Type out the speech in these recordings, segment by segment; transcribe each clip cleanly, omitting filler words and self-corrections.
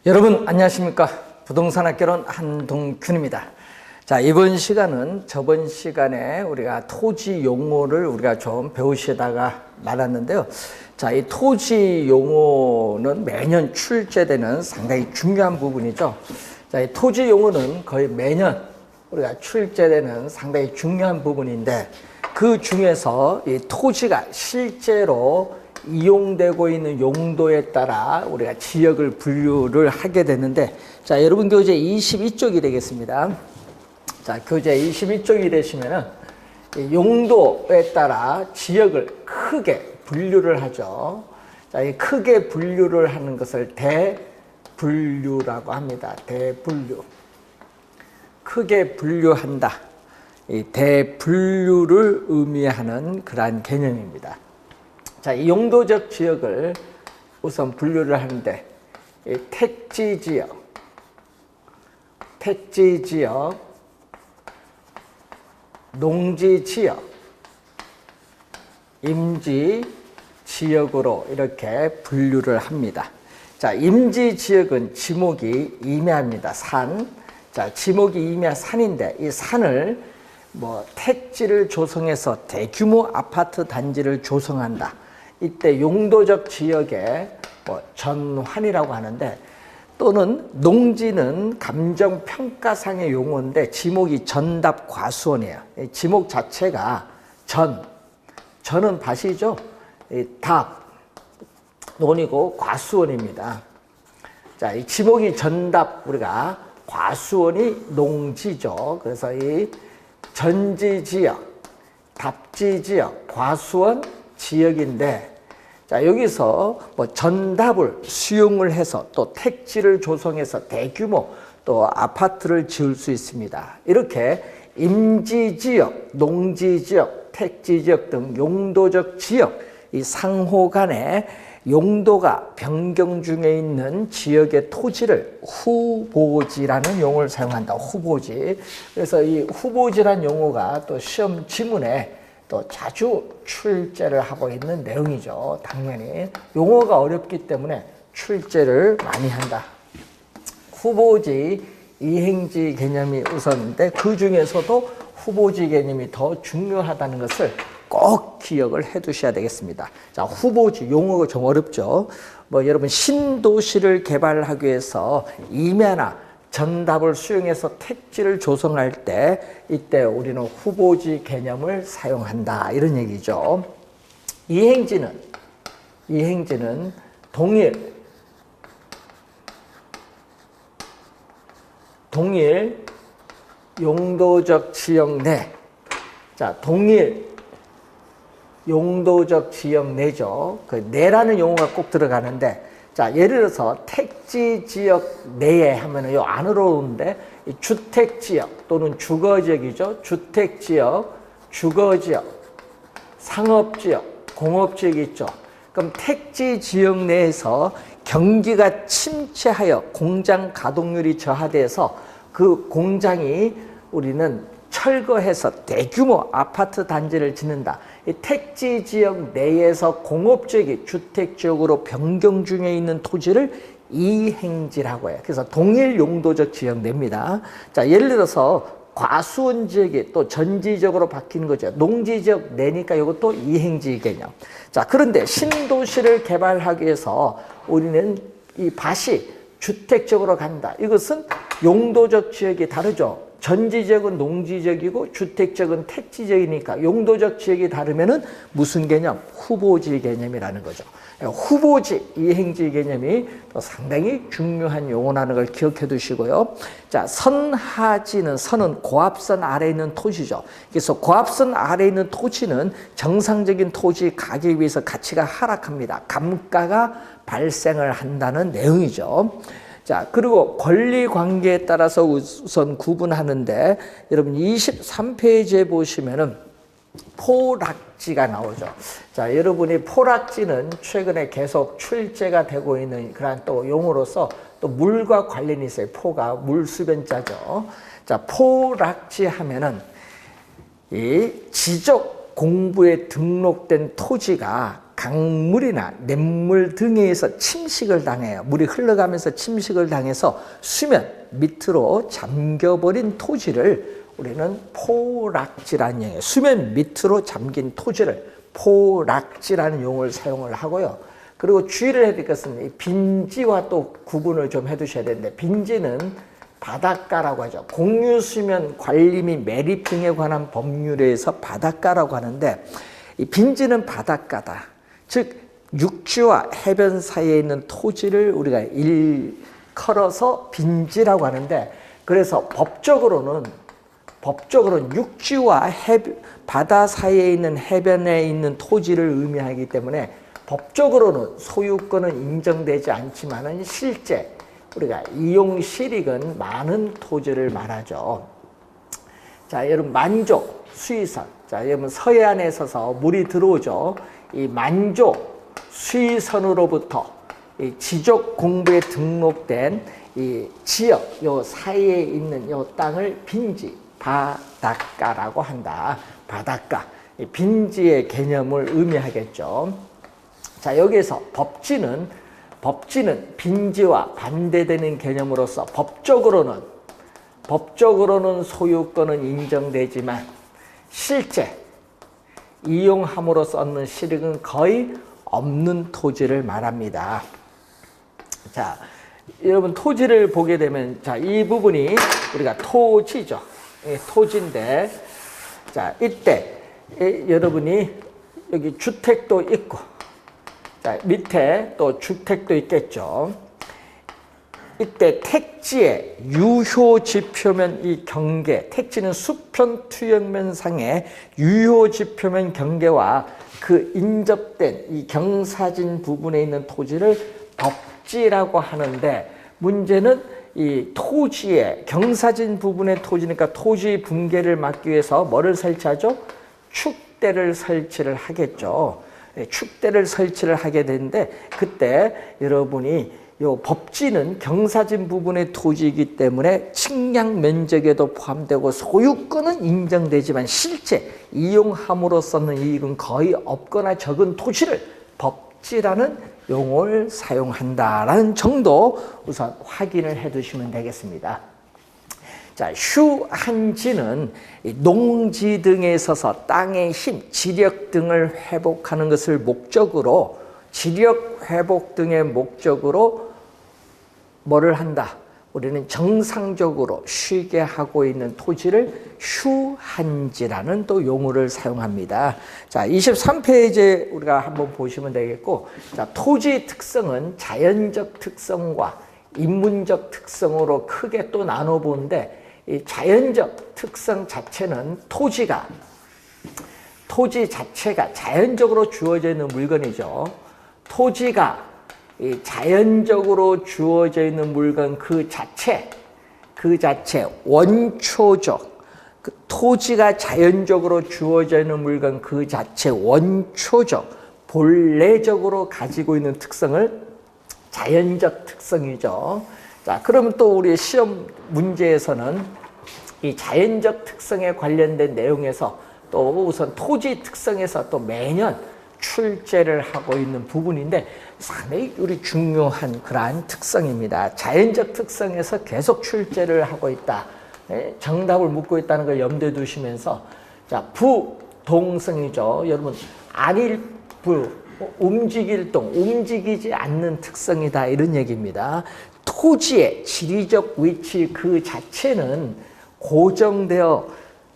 여러분 안녕하십니까? 부동산 학개론 한동균입니다. 자, 이번 시간은 저번 시간에 우리가 토지 용어를 우리가 좀 배우시다가 말았는데요. 자, 이 토지 용어는 매년 출제되는 상당히 중요한 부분이죠. 자, 이 토지 용어는 거의 매년 우리가 출제되는 상당히 중요한 부분인데, 그 중에서 이 토지가 실제로 이용되고 있는 용도에 따라 우리가 지역을 분류를 하게 되는데, 자, 여러분 교재 22쪽이 되겠습니다. 자, 교재 22쪽이 되시면은 용도에 따라 지역을 크게 분류를 하죠. 자, 이 크게 분류를 하는 것을 대분류라고 합니다. 대분류. 크게 분류한다. 이 대분류를 의미하는 그러한 개념입니다. 자, 이 용도적 지역을 우선 분류를 하는데, 이 택지지역, 농지지역, 임지지역으로 이렇게 분류를 합니다. 자, 임지지역은 지목이 임야입니다. 산. 자, 지목이 임야 산인데, 이 산을 택지를 조성해서 대규모 아파트 단지를 조성한다. 이때 용도적 지역의 전환이라고 하는데, 또는 농지는 감정평가상의 용어인데 지목이 전답 과수원이에요. 지목 자체가 전은 밭이죠. 답, 논이고 과수원입니다. 자, 이 지목이 전답, 우리가 과수원이 농지죠. 그래서 이 전지지역, 답지지역, 과수원 지역인데, 자, 여기서 전답을 수용을 해서 또 택지를 조성해서 대규모 또 아파트를 지을 수 있습니다. 이렇게 임지지역, 농지지역, 택지지역 등 용도적 지역, 이 상호 간에 용도가 변경 중에 있는 지역의 토지를 후보지라는 용어를 사용한다. 후보지. 그래서 이 후보지라는 용어가 또 시험 지문에 또 자주 출제를 하고 있는 내용이죠. 당연히 용어가 어렵기 때문에 출제를 많이 한다. 후보지, 이행지 개념이 우선인데, 그 중에서도 후보지 개념이 더 중요하다는 것을 꼭 기억을 해 두셔야 되겠습니다. 자, 후보지 용어가 좀 어렵죠. 여러분 신도시를 개발하기 위해서 임야나 전답을 수용해서 택지를 조성할 때, 이때 우리는 후보지 개념을 사용한다, 이런 얘기죠. 이행지는 동일 용도적 지역 내. 자, 동일 용도적 지역 내죠. 그 내라는 용어가 꼭 들어가는데, 자, 예를 들어서 택지 지역 내에 하면은 요 안으로 오는데, 이 주택 지역 또는 주거 지역이죠. 주택 지역, 주거 지역, 상업 지역, 공업 지역이 있죠. 그럼 택지 지역 내에서 경기가 침체하여 공장 가동률이 저하돼서 그 공장이 우리는 철거해서 대규모 아파트 단지를 짓는다. 이 택지 지역 내에서 공업지역이 주택지역으로 변경 중에 있는 토지를 이행지라고 해요. 그래서 동일 용도적 지역 내입니다. 자, 예를 들어서 과수원 지역이 또 전지지역으로 바뀌는 거죠. 농지지역 내니까 이것도 이행지 개념. 자, 그런데 신도시를 개발하기 위해서 우리는 이 밭이 주택지역으로 간다. 이것은 용도적 지역이 다르죠. 전지지역은 농지지역이고 주택지역은 택지지역이니까 용도적 지역이 다르면은 무슨 개념? 후보지 개념이라는 거죠. 후보지, 이행지 개념이 또 상당히 중요한 용어라는 걸 기억해 두시고요. 자, 선하지는, 선은 고압선 아래에 있는 토지죠. 그래서 고압선 아래에 있는 토지는 정상적인 토지 가격에 비해서 가치가 하락합니다. 감가가 발생을 한다는 내용이죠. 자, 그리고 권리 관계에 따라서 우선 구분하는데, 여러분 23페이지에 보시면은 포락지가 나오죠. 자, 여러분이 포락지는 최근에 계속 출제가 되고 있는 그런 또 용어로서 또 물과 관련이 있어요. 포가 물수변자죠. 자, 포락지 하면은 이 지적 공부에 등록된 토지가 강물이나 냇물 등에 의해서 침식을 당해요. 물이 흘러가면서 침식을 당해서 수면 밑으로 잠겨버린 토지를 우리는 포락지라는 용어예요. 수면 밑으로 잠긴 토지를 포락지라는 용어를 사용을 하고요. 그리고 주의를 해야 될 것은 빈지와 또 구분을 좀 해두셔야 되는데, 빈지는 바닷가라고 하죠. 공유수면 관리 및 매립 등에 관한 법률에 의해서 바닷가라고 하는데, 이 빈지는 바닷가다. 즉 육지와 해변 사이에 있는 토지를 우리가 일컬어서 빈지라고 하는데, 그래서 법적으로는 육지와 바다 사이에 있는 해변에 있는 토지를 의미하기 때문에 법적으로는 소유권은 인정되지 않지만은 실제 우리가 이용 실익은 많은 토지를 말하죠. 자, 여러분 만조, 수위선. 자, 여러분 서해안에 있어서 물이 들어오죠. 이 만조, 수위선으로부터 이 지적 공부에 등록된 이 지역, 요 사이에 있는 요 땅을 빈지, 바닷가라고 한다. 바닷가. 이 빈지의 개념을 의미하겠죠. 자, 여기에서 법지는 빈지와 반대되는 개념으로서 법적으로는 소유권은 인정되지만 실제 이용함으로써 얻는 실익은 거의 없는 토지를 말합니다. 자, 여러분 토지를 보게 되면, 자, 이 부분이 우리가 토지죠. 토지인데, 자, 이때 여러분이 여기 주택도 있고, 자, 밑에 또 주택도 있겠죠. 이때 택지의 유효지표면 이 경계, 택지는 수평 투영면상의 유효지표면 경계와 그 인접된 이 경사진 부분에 있는 토지를 법지라고 하는데, 문제는 이 토지의 경사진 부분의 토지니까 토지 붕괴를 막기 위해서 뭐를 설치하죠? 축대를 설치를 하겠죠. 축대를 설치를 하게 되는데, 그때 여러분이 요 법지는 경사진 부분의 토지이기 때문에 측량 면적에도 포함되고 소유권은 인정되지만 실제 이용함으로써는 이익은 거의 없거나 적은 토지를 법지라는 용어를 사용한다라는 정도 우선 확인을 해 두시면 되겠습니다. 자, 휴한지는 농지 등에 있어서 땅의 힘, 지력 등을 회복하는 것을 목적으로, 지력 회복 등의 목적으로 뭐를 한다? 우리는 정상적으로 쉬게 하고 있는 토지를 휴한지라는 또 용어를 사용합니다. 자, 23페이지에 우리가 한번 보시면 되겠고, 자, 토지 특성은 자연적 특성과 인문적 특성으로 크게 또 나눠보는데, 이 자연적 특성 자체는 토지 자체가 자연적으로 주어져 있는 물건이죠. 토지가 이 자연적으로 주어져 있는 물건 그 자체 원초적, 그 토지가 자연적으로 주어져 있는 물건 그 자체 원초적, 본래적으로 가지고 있는 특성을 자연적 특성이죠. 자, 그러면 또 우리 시험 문제에서는 이 자연적 특성에 관련된 내용에서 또 우선 토지 특성에서 또 매년 출제를 하고 있는 부분인데 상당히 우리 중요한 그러한 특성입니다. 자연적 특성에서 계속 출제를 하고 있다. 정답을 묻고 있다는 걸 염두에 두시면서, 자, 부동성이죠. 여러분, 안일부, 움직일 동, 움직이지 않는 특성이다, 이런 얘기입니다. 토지의 지리적 위치 그 자체는 고정되어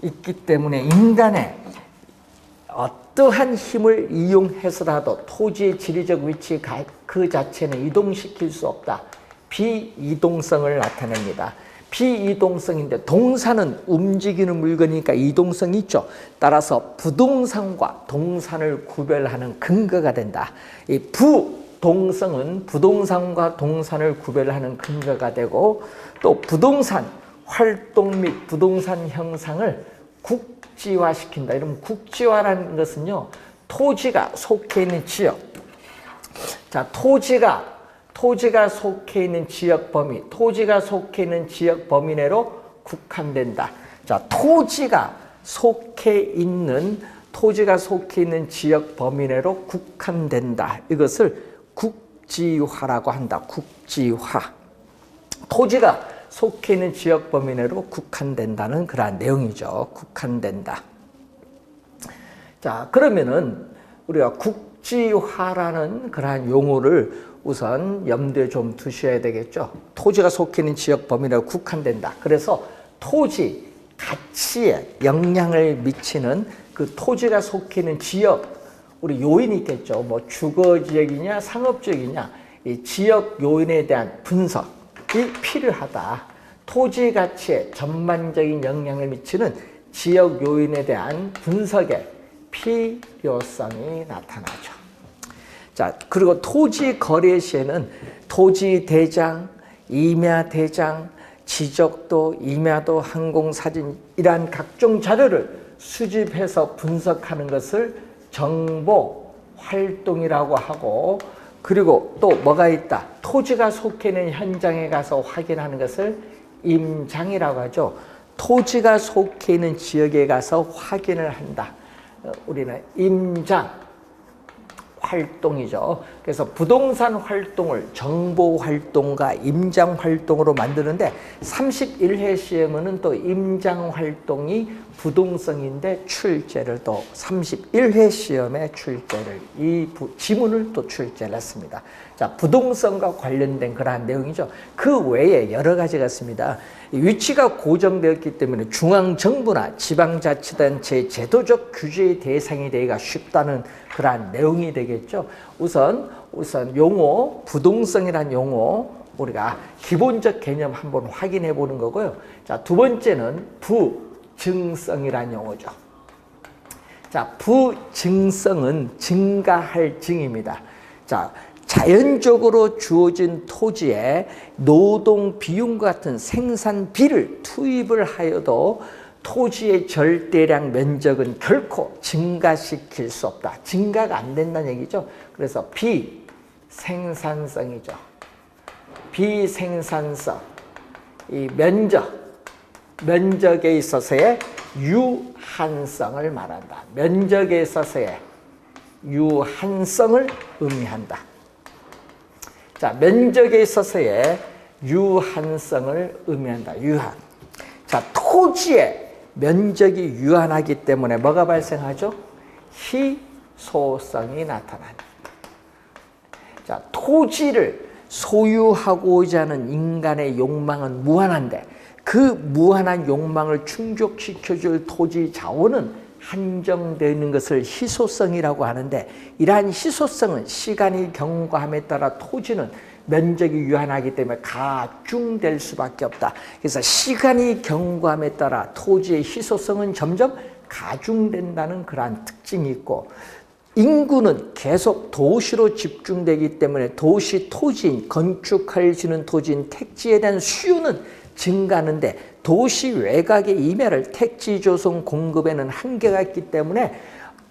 있기 때문에 인간의 어떠한 힘을 이용해서라도 토지의 지리적 위치 그 자체는 이동시킬 수 없다. 비이동성을 나타냅니다. 비이동성인데 동산은 움직이는 물건이니까 이동성이 있죠. 따라서 부동산과 동산을 구별하는 근거가 된다. 이 부동성은 부동산과 동산을 구별하는 근거가 되고, 또 부동산 활동 및 부동산 형상을 국지화시킨다. 이러면 국지화라는 것은요, 토지가 속해 있는 지역, 자, 토지가 속해 있는 지역 범위, 토지가 속해 있는 지역 범위 내로 국한된다. 자, 토지가 속해 있는 토지가 속해 있는 지역 범위 내로 국한된다. 이것을 국지화라고 한다. 국지화. 토지가 속해 있는 지역 범위 내로 국한된다는 그러한 내용이죠. 국한된다. 자, 그러면은 우리가 국지화라는 그러한 용어를 우선 염두에 좀 두셔야 되겠죠. 토지가 속해 있는 지역 범위 내로 국한된다. 그래서 토지 가치에 영향을 미치는 그 토지가 속해 있는 지역, 우리 요인이 있겠죠. 뭐 주거 지역이냐 상업 지역이냐, 이 지역 요인에 대한 분석이 필요하다. 토지 가치에 전반적인 영향을 미치는 지역 요인에 대한 분석의 필요성이 나타나죠. 자, 그리고 토지 거래 시에는 토지 대장, 임야 대장, 지적도, 임야도, 항공사진 이러한 각종 자료를 수집해서 분석하는 것을 정보 활동이라고 하고, 그리고 또 뭐가 있다? 토지가 속해 있는 현장에 가서 확인하는 것을 임장이라고 하죠. 토지가 속해 있는 지역에 가서 확인을 한다. 우리는 임장 활동이죠. 그래서 부동산 활동을 정보 활동과 임장 활동으로 만드는데 31회 시험은 또 임장 활동이 부동성인데 출제를 또 31회 시험에 출제를 이 지문을 또 출제를 했습니다. 자, 부동성과 관련된 그러한 내용이죠. 그 외에 여러 가지가 있습니다. 위치가 고정되었기 때문에 중앙정부나 지방자치단체의 제도적 규제의 대상이 되기가 쉽다는 그러한 내용이 되겠죠. 우선 용어, 부동성이라는 용어 우리가 기본적 개념 한번 확인해 보는 거고요. 자, 두 번째는 부증성이라는 용어죠. 자, 부증성은 증가할 증입니다. 자, 자연적으로 주어진 토지에 노동 비용과 같은 생산비를 투입을 하여도 토지의 절대량 면적은 결코 증가시킬 수 없다. 증가가 안 된다는 얘기죠. 그래서 비생산성이죠. 비생산성, 이 면적에 있어서의 유한성을 말한다. 면적에 있어서의 유한성을 의미한다. 자, 면적에 있어서의 유한성을 의미한다. 유한. 자, 토지의 면적이 유한하기 때문에 뭐가 발생하죠? 희소성이 나타난다. 자, 토지를 소유하고자 하는 인간의 욕망은 무한한데 그 무한한 욕망을 충족시켜줄 토지 자원은 한정되는 것을 희소성이라고 하는데, 이러한 희소성은 시간이 경과함에 따라 토지는 면적이 유한하기 때문에 가중될 수밖에 없다. 그래서 시간이 경과함에 따라 토지의 희소성은 점점 가중된다는 그러한 특징이 있고, 인구는 계속 도시로 집중되기 때문에 도시 토지인, 건축할 수 있는 토지인 택지에 대한 수요는 증가하는데 도시 외곽의 임야를 택지 조성 공급에는 한계가 있기 때문에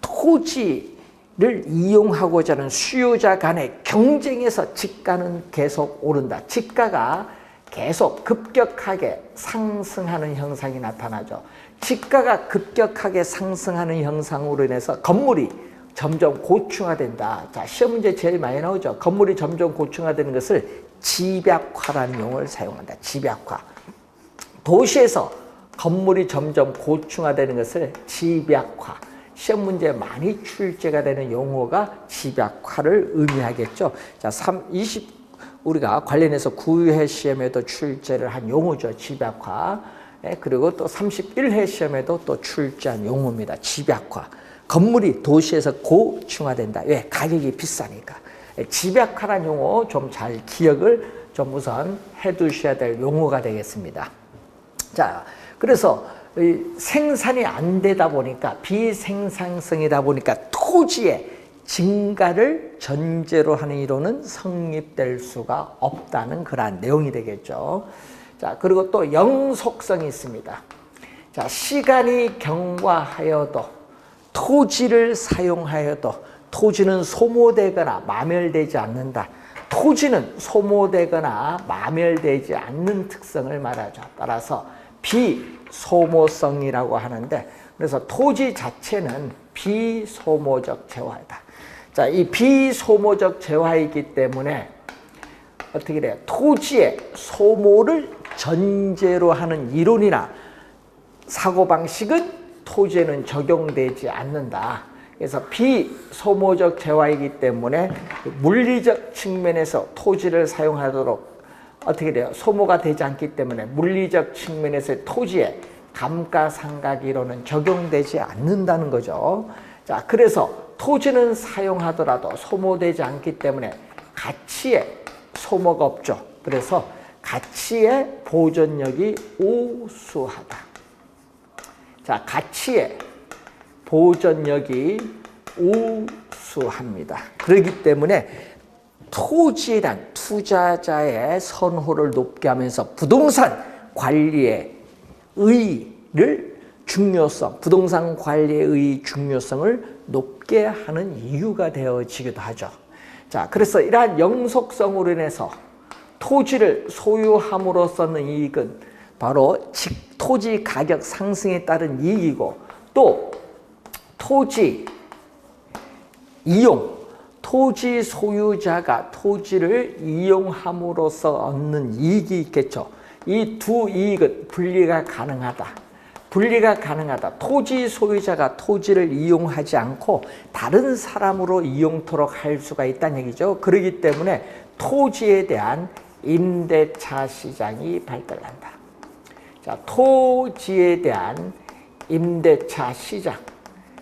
토지를 이용하고자 하는 수요자 간의 경쟁에서 집가는 계속 오른다. 집가가 계속 급격하게 상승하는 현상이 나타나죠. 집가가 급격하게 상승하는 현상으로 인해서 건물이 점점 고층화된다. 자, 시험 문제 제일 많이 나오죠. 건물이 점점 고층화되는 것을 집약화라는 용어를 사용한다. 집약화. 도시에서 건물이 점점 고층화되는 것을 집약화. 시험 문제에 많이 출제가 되는 용어가 집약화를 의미하겠죠. 자, 20 우리가 관련해서 9회 시험에도 출제를 한 용어죠. 집약화. 그리고 또 31회 시험에도 또 출제한 용어입니다. 집약화. 건물이 도시에서 고층화된다. 왜? 가격이 비싸니까. 집약화라는 용어 좀 잘 기억을 좀 우선 해두셔야 될 용어가 되겠습니다. 자, 그래서 생산이 안 되다 보니까, 비생산성이다 보니까 토지의 증가를 전제로 하는 이론은 성립될 수가 없다는 그러한 내용이 되겠죠. 자, 그리고 또 영속성이 있습니다. 자, 시간이 경과하여도 토지를 사용하여도 토지는 소모되거나 마멸되지 않는다. 토지는 소모되거나 마멸되지 않는 특성을 말하죠. 따라서 비소모성이라고 하는데, 그래서 토지 자체는 비소모적 재화이다. 자, 이 비소모적 재화이기 때문에 어떻게 돼요? 토지의 소모를 전제로 하는 이론이나 사고방식은 토지에는 적용되지 않는다. 그래서 비소모적 재화이기 때문에 물리적 측면에서 토지를 사용하도록 어떻게 돼요? 소모가 되지 않기 때문에 물리적 측면에서의 토지에 감가상각 이론은 적용되지 않는다는 거죠. 자, 그래서 토지는 사용하더라도 소모되지 않기 때문에 가치에 소모가 없죠. 그래서 가치의 보존력이 우수하다. 자, 가치의 보존력이 우수합니다. 그렇기 때문에 토지에 대한 투자자의 선호를 높게 하면서 부동산 관리의 부동산 관리의 중요성을 높게 하는 이유가 되어지기도 하죠. 자, 그래서 이러한 영속성으로 인해서 토지를 소유함으로써는 이익은 바로 토지 가격 상승에 따른 이익이고, 또 토지 이용, 토지 소유자가 토지를 이용함으로써 얻는 이익이 있겠죠. 이 두 이익은 분리가 가능하다. 토지 소유자가 토지를 이용하지 않고 다른 사람으로 이용토록 할 수가 있다는 얘기죠. 그렇기 때문에 토지에 대한 임대차 시장이 발달한다. 자, 토지에 대한 임대차 시장.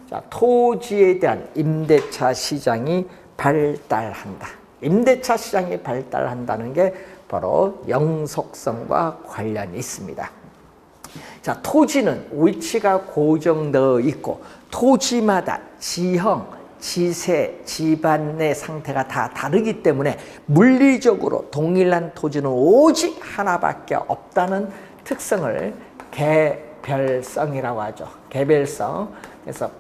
자, 토지에 대한 임대차 시장이 발달한다. 임대차 시장이 발달한다는 게 바로 영속성과 관련이 있습니다. 자, 토지는 위치가 고정되어 있고 토지마다 지형, 지세, 집안의 상태가 다 다르기 때문에 물리적으로 동일한 토지는 오직 하나밖에 없다는 특성을 개별성이라고 하죠. 개별성. 그래서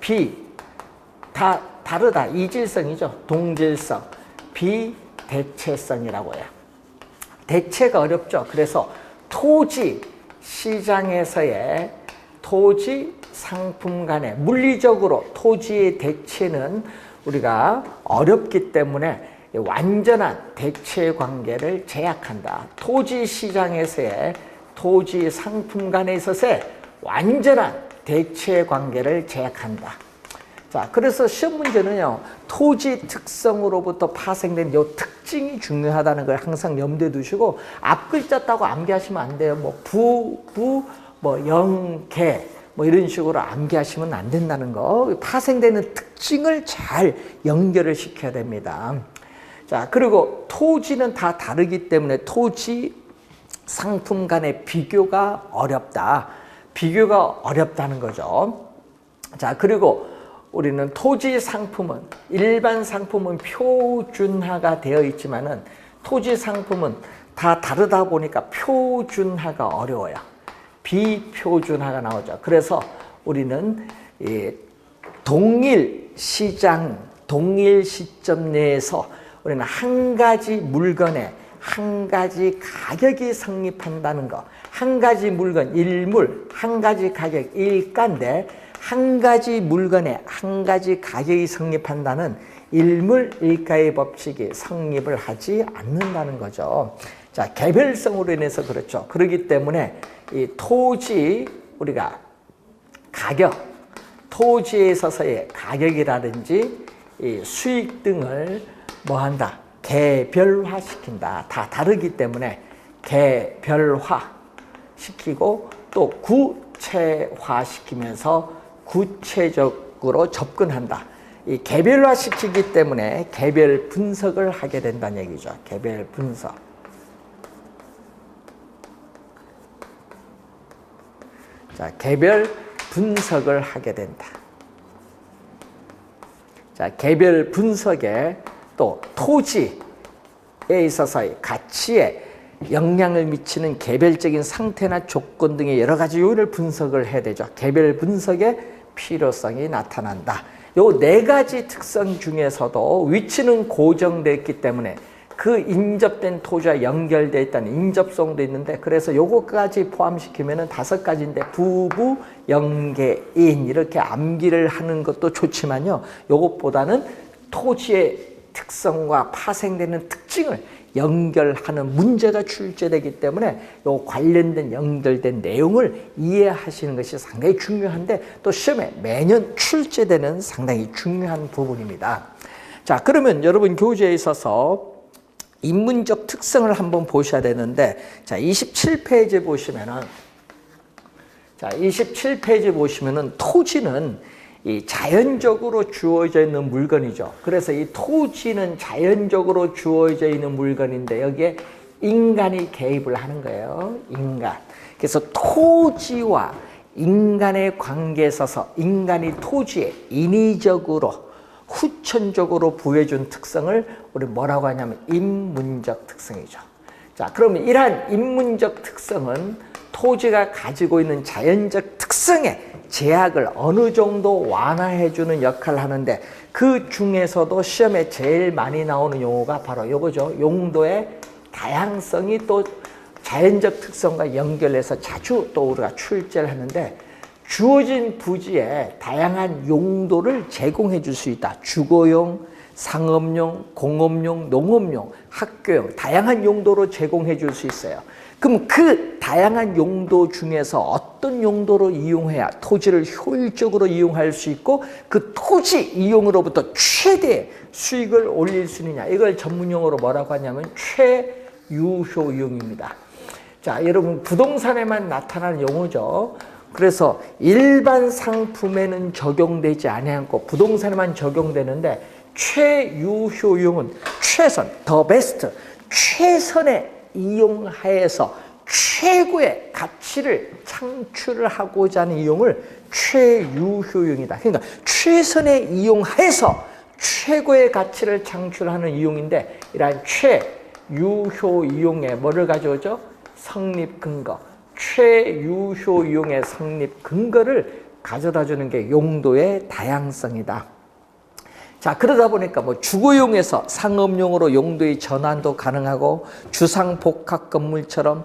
다 다르다. 이질성이죠. 동질성. 비대체성이라고 해요. 대체가 어렵죠. 그래서 토지 시장에서의 토지 상품 간의 물리적으로 토지의 대체는 우리가 어렵기 때문에 완전한 대체 관계를 제약한다. 토지 시장에서의 토지 상품 간에 있어서의 완전한 대체 관계를 제약한다. 자, 그래서 시험 문제는요, 토지 특성으로부터 파생된 요 특징이 중요하다는 걸 항상 염두에 두시고, 앞 글자 따고 암기하시면 안 돼요. 영계, 이런 식으로 암기하시면 안 된다는 거. 파생되는 특징을 잘 연결을 시켜야 됩니다. 자, 그리고 토지는 다 다르기 때문에 토지 상품 간의 비교가 어렵다. 비교가 어렵다는 거죠. 자, 그리고 우리는 토지 상품은, 일반 상품은 표준화가 되어 있지만은 토지 상품은 다 다르다 보니까 표준화가 어려워요. 비표준화가 나오죠. 그래서 우리는 동일 시장, 동일 시점 내에서 우리는 한 가지 물건에 한 가지 가격이 성립한다는 거. 한 가지 물건, 일물, 한 가지 가격, 일가인데 한 가지 물건에 한 가지 가격이 성립한다는 일물 일가의 법칙이 성립을 하지 않는다는 거죠. 자, 개별성으로 인해서 그렇죠. 그렇기 때문에 이 토지, 우리가 가격, 토지에 있어서의 가격이라든지 이 수익 등을 뭐한다? 개별화시킨다. 다 다르기 때문에 개별화 시키고 또 구체화시키면서 구체적으로 접근한다. 이 개별화시키기 때문에 개별 분석을 하게 된다는 얘기죠. 개별 분석. 자, 개별 분석을 하게 된다. 자, 개별 분석에 또 토지에 있어서의 가치에 영향을 미치는 개별적인 상태나 조건 등의 여러 가지 요인을 분석을 해야 되죠. 개별 분석의 필요성이 나타난다. 요 네 가지 특성 중에서도 위치는 고정됐기 때문에 그 인접된 토지와 연결되어 있다는 인접성도 있는데, 그래서 요거까지 포함시키면은 5가지인데, 부부, 연계인 이렇게 암기를 하는 것도 좋지만요, 요것보다는 토지의 특성과 파생되는 특징을 연결하는 문제가 출제되기 때문에 요 관련된 연결된 내용을 이해하시는 것이 상당히 중요한데, 또 시험에 매년 출제되는 상당히 중요한 부분입니다. 자, 그러면 여러분 교재에 있어서 인문적 특성을 한번 보셔야 되는데, 자, 27페이지 보시면은, 자, 27페이지 보시면은 토지는 이 자연적으로 주어져 있는 물건이죠. 그래서 이 토지는 자연적으로 주어져 있는 물건인데, 여기에 인간이 개입을 하는 거예요. 인간. 그래서 토지와 인간의 관계에 있어서 인간이 토지에 인위적으로 후천적으로 부여해준 특성을 우리 뭐라고 하냐면 인문적 특성이죠. 자, 그러면 이러한 인문적 특성은 토지가 가지고 있는 자연적 특성에 제약을 어느 정도 완화해주는 역할을 하는데, 그 중에서도 시험에 제일 많이 나오는 용어가 바로 이거죠. 용도의 다양성이 또 자연적 특성과 연결해서 자주 또 우리가 출제를 하는데, 주어진 부지에 다양한 용도를 제공해 줄 수 있다. 주거용, 상업용, 공업용, 농업용, 학교용, 다양한 용도로 제공해 줄 수 있어요. 그럼 그 다양한 용도 중에서 어떤 용도로 이용해야 토지를 효율적으로 이용할 수 있고, 그 토지 이용으로부터 최대의 수익을 올릴 수 있느냐, 이걸 전문용어로 뭐라고 하냐면 최유효용입니다. 자, 여러분 부동산에만 나타나는 용어죠. 그래서 일반 상품에는 적용되지 않고 부동산에만 적용되는데, 최유효용은 최선, 더 베스트, 최선의 이용하에서 최고의 가치를 창출을 하고자 하는 이용을 최유효용이다. 그러니까 최선의 이용하에서 최고의 가치를 창출하는 이용인데, 이러한 최유효 이용에 뭐를 가져오죠? 성립 근거. 최유효 이용의 성립 근거를 가져다 주는 게 용도의 다양성이다. 자, 그러다 보니까 뭐 주거용에서 상업용으로 용도의 전환도 가능하고, 주상복합 건물처럼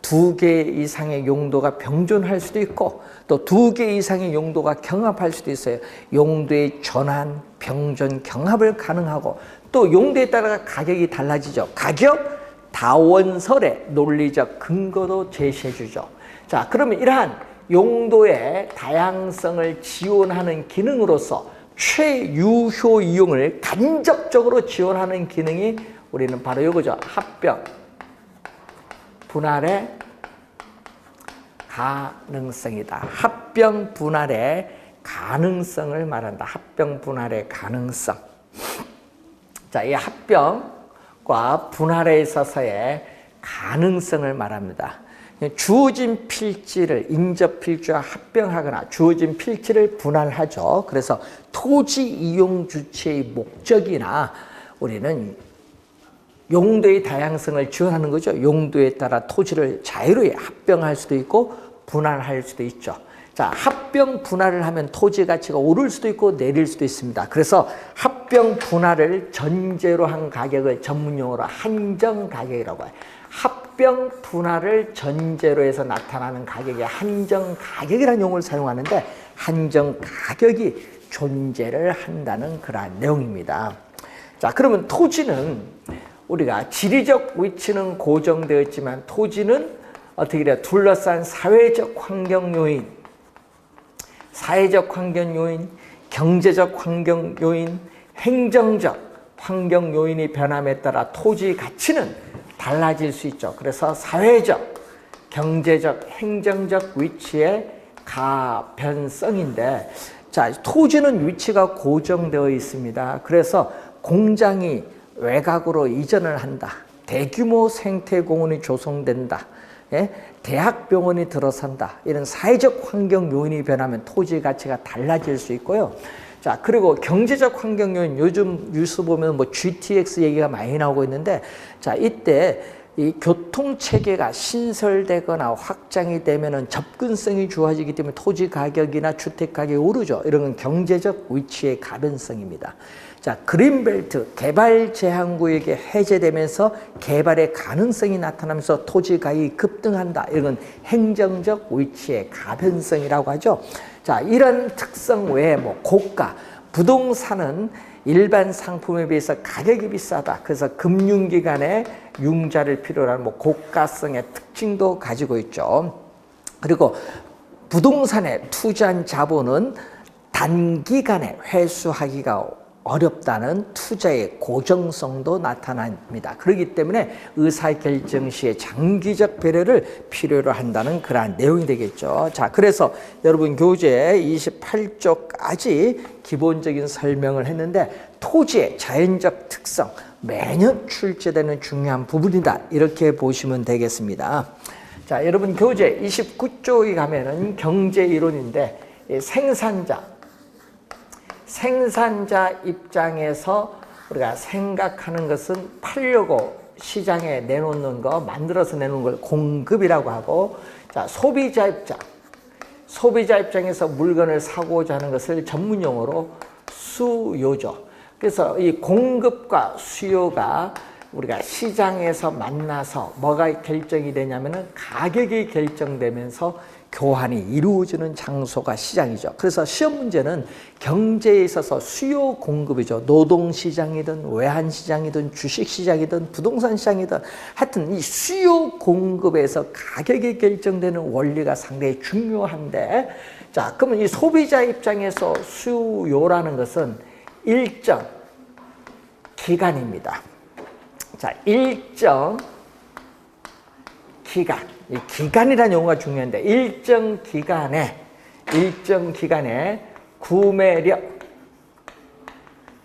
2개 이상의 용도가 병존할 수도 있고, 또 2개 이상의 용도가 경합할 수도 있어요. 용도의 전환, 병존, 경합을 가능하고, 또 용도에 따라 가격이 달라지죠. 가격, 다원설의 논리적 근거도 제시해 주죠. 자, 그러면 이러한 용도의 다양성을 지원하는 기능으로서 최유효 이용을 간접적으로 지원하는 기능이 우리는 바로 이거죠. 합병, 분할의 가능성이다. 합병, 분할의 가능성을 말한다. 합병, 분할의 가능성. 자, 이 합병과 분할에 있어서의 가능성을 말합니다. 주어진 필지를 인접 필지와 합병하거나 주어진 필지를 분할하죠. 그래서 토지 이용 주체의 목적이나 우리는 용도의 다양성을 지원하는 거죠. 용도에 따라 토지를 자유로이 합병할 수도 있고 분할할 수도 있죠. 자, 합병 분할을 하면 토지 가치가 오를 수도 있고 내릴 수도 있습니다. 그래서 합병 분할을 전제로 한 가격을 전문용어로 한정 가격이라고 해요. 합병 분할을 전제로 해서 나타나는 가격이 한정 가격이라는 용어를 사용하는데, 한정 가격이 존재를 한다는 그러한 내용입니다. 자, 그러면 토지는 우리가 지리적 위치는 고정되어 있지만, 토지는 어떻게 돼요? 둘러싼 사회적 환경 요인, 사회적 환경 요인, 경제적 환경 요인, 행정적 환경 요인이 변함에 따라 토지 가치는 달라질 수 있죠. 그래서 사회적, 경제적, 행정적 위치의 가변성인데, 자, 토지는 위치가 고정되어 있습니다. 그래서 공장이 외곽으로 이전을 한다. 대규모 생태공원이 조성된다. 예? 대학병원이 들어선다. 이런 사회적 환경 요인이 변하면 토지 가치가 달라질 수 있고요. 자, 그리고 경제적 환경 요인, 요즘 뉴스 보면 뭐 GTX 얘기가 많이 나오고 있는데, 자, 이때 이 교통 체계가 신설되거나 확장이 되면은 접근성이 좋아지기 때문에 토지 가격이나 주택 가격이 오르죠. 이런 건 경제적 위치의 가변성입니다. 자, 그린벨트 개발 제한구역이 해제되면서 개발의 가능성이 나타나면서 토지 가격이 급등한다. 이건 행정적 위치의 가변성이라고 하죠. 자, 이런 특성 외에 뭐 고가, 부동산은 일반 상품에 비해서 가격이 비싸다. 그래서 금융기관의 융자를 필요로 하는 뭐 고가성의 특징도 가지고 있죠. 그리고 부동산에 투자한 자본은 단기간에 회수하기가 어렵다는 투자의 고정성도 나타납니다. 그렇기 때문에 의사결정 시에 장기적 배려를 필요로 한다는 그러한 내용이 되겠죠. 자, 그래서 여러분 교재 28쪽까지 기본적인 설명을 했는데 토지의 자연적 특성, 매년 출제되는 중요한 부분이다. 이렇게 보시면 되겠습니다. 자, 여러분 교재 29쪽에 가면은 경제이론인데 생산자 입장에서 우리가 생각하는 것은 팔려고 시장에 내놓는 거, 만들어서 내놓는 걸 공급이라고 하고, 자, 소비자 입장에서 물건을 사고자 하는 것을 전문용어로 수요죠. 그래서 이 공급과 수요가 우리가 시장에서 만나서 뭐가 결정이 되냐면은 가격이 결정되면서 교환이 이루어지는 장소가 시장이죠. 그래서 시험 문제는 경제에 있어서 수요 공급이죠. 노동시장이든 외환시장이든 주식시장이든 부동산시장이든 하여튼 이 수요 공급에서 가격이 결정되는 원리가 상당히 중요한데, 자, 그러면 이 소비자 입장에서 수요라는 것은 일정 기간입니다. 자, 일정 기간. 이 기간이라는 용어가 중요한데 일정 기간에 구매력,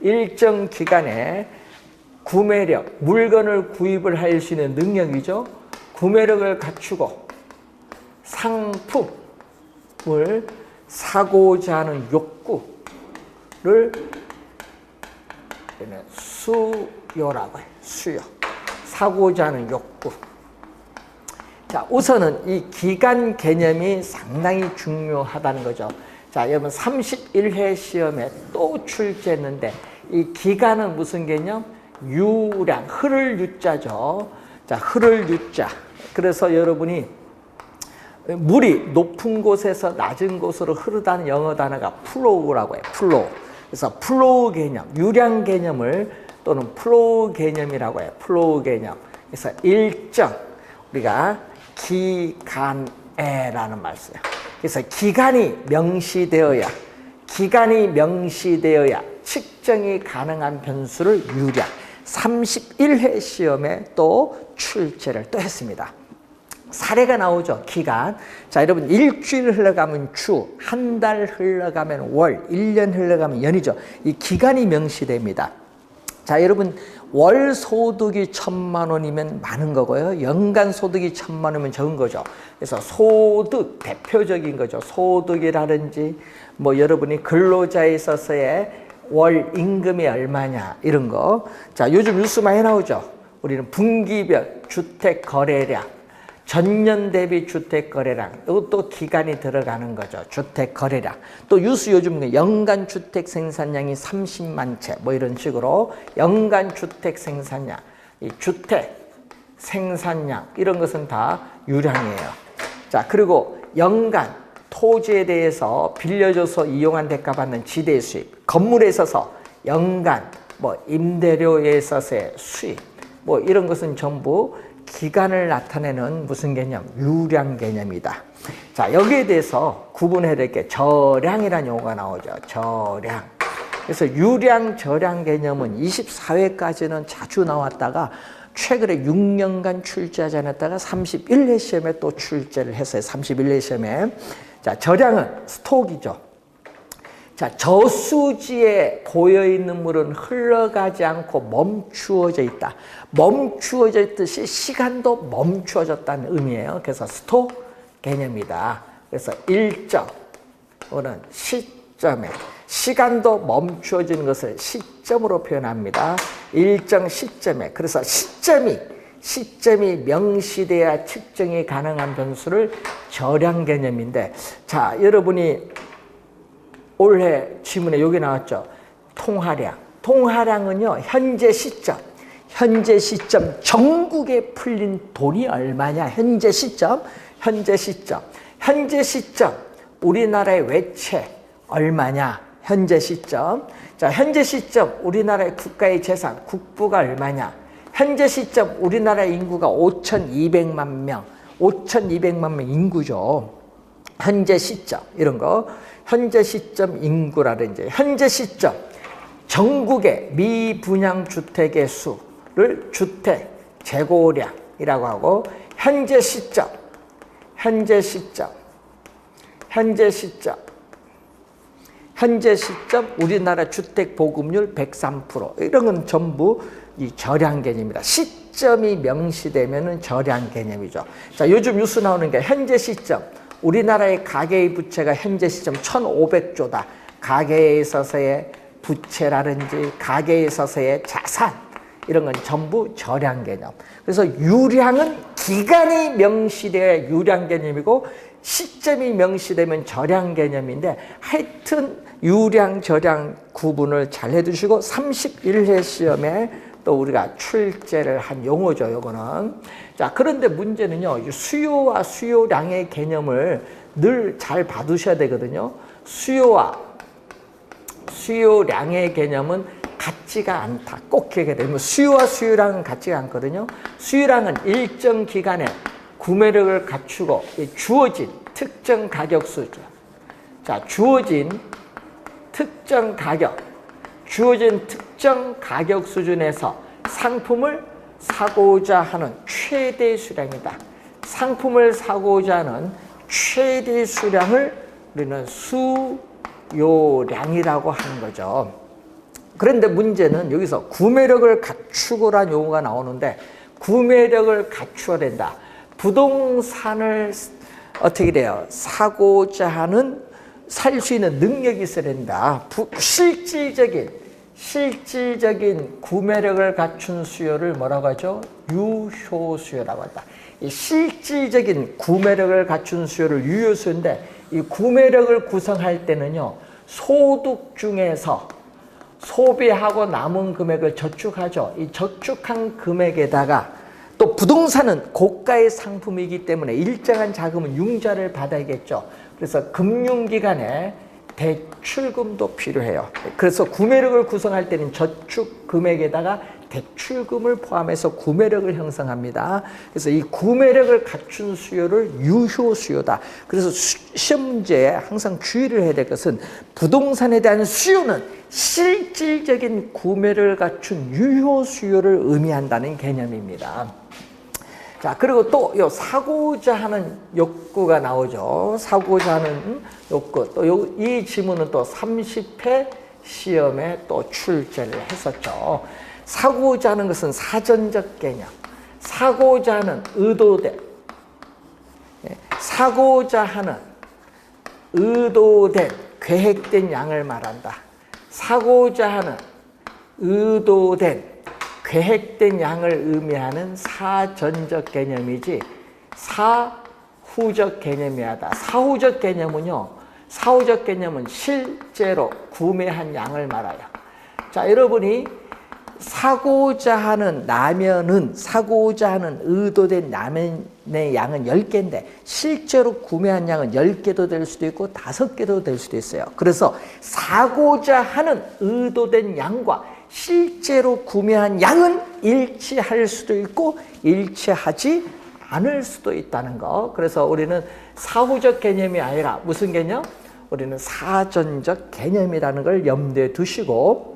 일정 기간에 구매력, 물건을 구입을 할 수 있는 능력이죠. 구매력을 갖추고 상품을 사고자 하는 욕구를 수요라고 해요. 수요. 사고자 하는 욕구. 자, 우선은 이 기간 개념이 상당히 중요하다는 거죠. 자, 여러분 31회 시험에 또 출제했는데 이 기간은 무슨 개념? 유량, 흐를 유자죠. 자, 흐를 유자. 그래서 여러분이 물이 높은 곳에서 낮은 곳으로 흐르다는 영어 단어가 플로우라고 해요. 플로우. 그래서 플로우 개념, 유량 개념을 또는 플로우 개념이라고 해요. 플로우 개념. 그래서 일정, 우리가 기간에라는 말 써요. 그래서 기간이 명시되어야 측정이 가능한 변수를 유량. 31회 시험에 또 출제를 또 했습니다. 사례가 나오죠. 기간. 자, 여러분 일주일 흘러가면 주, 한 달 흘러가면 월, 1년 흘러가면 연이죠. 이 기간이 명시됩니다. 자, 여러분 월 소득이 1,000만 원이면 많은 거고요. 연간 소득이 1,000만 원이면 적은 거죠. 그래서 소득, 대표적인 거죠. 소득이라든지 뭐 여러분이 근로자에 있어서의 월 임금이 얼마냐 이런 거. 자, 요즘 뉴스 많이 나오죠. 우리는 분기별 주택 거래량, 전년 대비 주택 거래량, 이것도 기간이 들어가는 거죠. 주택 거래량. 또 뉴스 요즘 연간 주택 생산량이 30만 채, 뭐 이런 식으로 연간 주택 생산량, 이 주택 생산량 이런 것은 다 유량이에요. 자, 그리고 연간 토지에 대해서 빌려줘서 이용한 대가 받는 지대 수입, 건물에 있어서 연간 뭐 임대료에 있어서의 수입, 뭐 이런 것은 전부 기간을 나타내는 무슨 개념? 유량 개념이다. 자, 여기에 대해서 구분해야 될 게 저량이라는 용어가 나오죠. 저량. 그래서 유량, 저량 개념은 24회까지는 자주 나왔다가 최근에 6년간 출제하지 않았다가 31회 시험에 또 출제를 했어요. 31회 시험에. 자, 저량은 스톡이죠. 자, 저수지에 고여있는 물은 흘러가지 않고 멈추어져 있다. 멈추어져 있듯이 시간도 멈추어졌다는 의미예요. 그래서 스톡 개념이다. 그래서 일정은 시점에, 시간도 멈추어지는 것을 시점으로 표현합니다. 일정 시점에. 그래서 시점이 명시돼야 측정이 가능한 변수를 저량 개념인데, 자, 여러분이 올해 지문에 여기 나왔죠. 통화량. 통화량은요, 현재 시점 전국에 풀린 돈이 얼마냐? 현재 시점 우리나라의 외채 얼마냐? 현재 시점. 자, 현재 시점 우리나라의 국가의 재산, 국부가 얼마냐? 현재 시점 우리나라의 인구가 5,200만 명 인구죠. 현재 시점 이런 거 현재 시점 인구라든지 현재 시점 전국의 미분양 주택의 수를 주택 재고량이라고 하고 현재 시점 우리나라 주택 보급률 103% 이런 건 전부 이 절약 개념입니다. 시점이 명시되면은 절약 개념이죠. 자, 요즘 뉴스 나오는 게 현재 시점 우리나라의 가계의 부채가 현재 시점 1,500조다. 가계에 있어서의 부채라든지 가계에 있어서의 자산 이런 건 전부 절약 개념. 그래서 유량은 기간이 명시되어야 유량 개념이고 시점이 명시되면 절약 개념인데 하여튼 유량 절약 구분을 잘 해두시고 31회 시험에 또 우리가 출제를 한 용어죠. 요거는. 자, 그런데 문제는요. 수요와 수요량의 개념을 늘 잘 봐두셔야 되거든요. 수요와 수요량의 개념은 같지가 않다. 꼭 기억해야 돼요. 수요와 수요량은 같지가 않거든요. 수요량은 일정 기간에 구매력을 갖추고 주어진 특정 가격 수준. 자, 주어진 특정 가격 수준에서 상품을 사고자 하는 최대 수량이다. 상품을 사고자 하는 최대 수량을 우리는 수요량이라고 하는 거죠. 그런데 문제는 여기서 구매력을 갖추고란 용어가 나오는데 구매력을 갖추어야 된다. 부동산을 어떻게 돼요? 사고자 하는 살 수 있는 능력이 있어야 된다. 실질적인 구매력을 갖춘 수요를 뭐라고 하죠? 유효수요라고 한다. 이 실질적인 구매력을 갖춘 수요를 유효수요인데 이 구매력을 구성할 때는요. 소득 중에서 소비하고 남은 금액을 저축하죠. 이 저축한 금액에다가 또 부동산은 고가의 상품이기 때문에 일정한 자금은 융자를 받아야겠죠. 그래서 금융기관에 대출금도 필요해요. 그래서 구매력을 구성할 때는 저축 금액에다가 대출금을 포함해서 구매력을 형성합니다. 그래서 이 구매력을 갖춘 수요를 유효수요다. 그래서 시험 문제에 항상 주의를 해야 될 것은 부동산에 대한 수요는 실질적인 구매를 갖춘 유효수요를 의미한다는 개념입니다. 자, 그리고 또 요 사고자 하는 욕구가 나오죠. 사고자 하는 욕구. 또 이 지문은 또 30회 시험에 또 출제를 했었죠. 사고자 하는 것은 사전적 개념. 사고자 하는 의도된 계획된 양을 말한다. 사고자 하는 의도된 계획된 양을 의미하는 사전적 개념이지 사후적 개념이 하다. 사후적 개념은 실제로 구매한 양을 말해요. 자, 여러분이 사고자 하는 의도된 라면의 양은 10개인데 실제로 구매한 양은 10개도 될 수도 있고 5개도 될 수도 있어요. 그래서 사고자 하는 의도된 양과 실제로 구매한 양은 일치할 수도 있고 일치하지 않을 수도 있다는 거. 그래서 우리는 사후적 개념이 아니라 무슨 개념? 우리는 사전적 개념이라는 걸 염두에 두시고,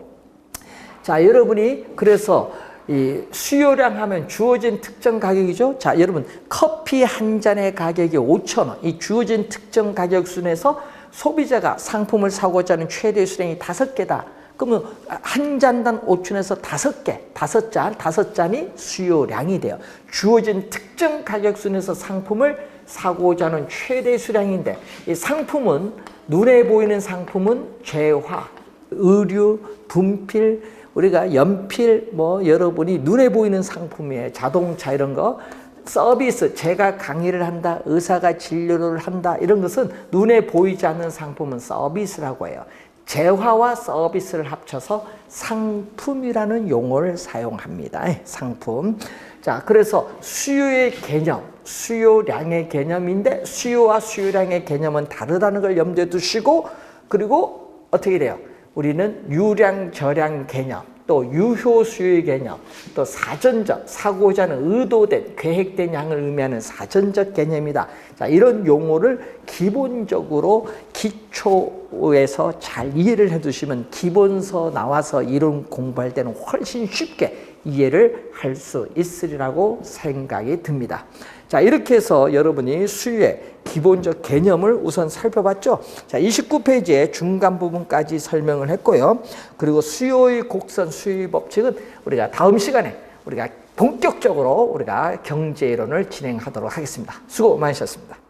자, 여러분이 그래서 이 수요량 하면 주어진 특정 가격이죠. 자, 여러분 커피 한 잔의 가격이 5,000원. 이 주어진 특정 가격 순에서 소비자가 상품을 사고자 하는 최대 수량이 5개다. 그러면 한 잔당 5,000원에서 5개, 5잔이 수요량이 돼요. 주어진 특정 가격 순에서 상품을 사고자 하는 최대 수량인데 이 상품은 눈에 보이는 상품은 재화, 의류, 분필, 우리가 연필 여러분이 눈에 보이는 상품이에요. 자동차 이런 거. 서비스, 제가 강의를 한다, 의사가 진료를 한다 이런 것은 눈에 보이지 않는 상품은 서비스라고 해요. 재화와 서비스를 합쳐서 상품이라는 용어를 사용합니다. 상품. 자, 그래서 수요의 개념, 수요량의 개념인데 수요와 수요량의 개념은 다르다는 걸 염두에 두시고, 그리고 어떻게 돼요? 우리는 유량, 저량 개념, 또 유효 수요의 개념, 또 사전적, 사고자 하는 의도된, 계획된 양을 의미하는 사전적 개념이다. 자, 이런 용어를 기본적으로 기초에서 잘 이해를 해두시면 기본서 나와서 이론 공부할 때는 훨씬 쉽게 이해를 할 수 있으리라고 생각이 듭니다. 자, 이렇게 해서 여러분이 수요의 기본적 개념을 우선 살펴봤죠. 자, 29페이지에 중간 부분까지 설명을 했고요. 그리고 수요의 곡선, 수요의 법칙은 우리가 다음 시간에 우리가 본격적으로 우리가 경제 이론을 진행하도록 하겠습니다. 수고 많으셨습니다.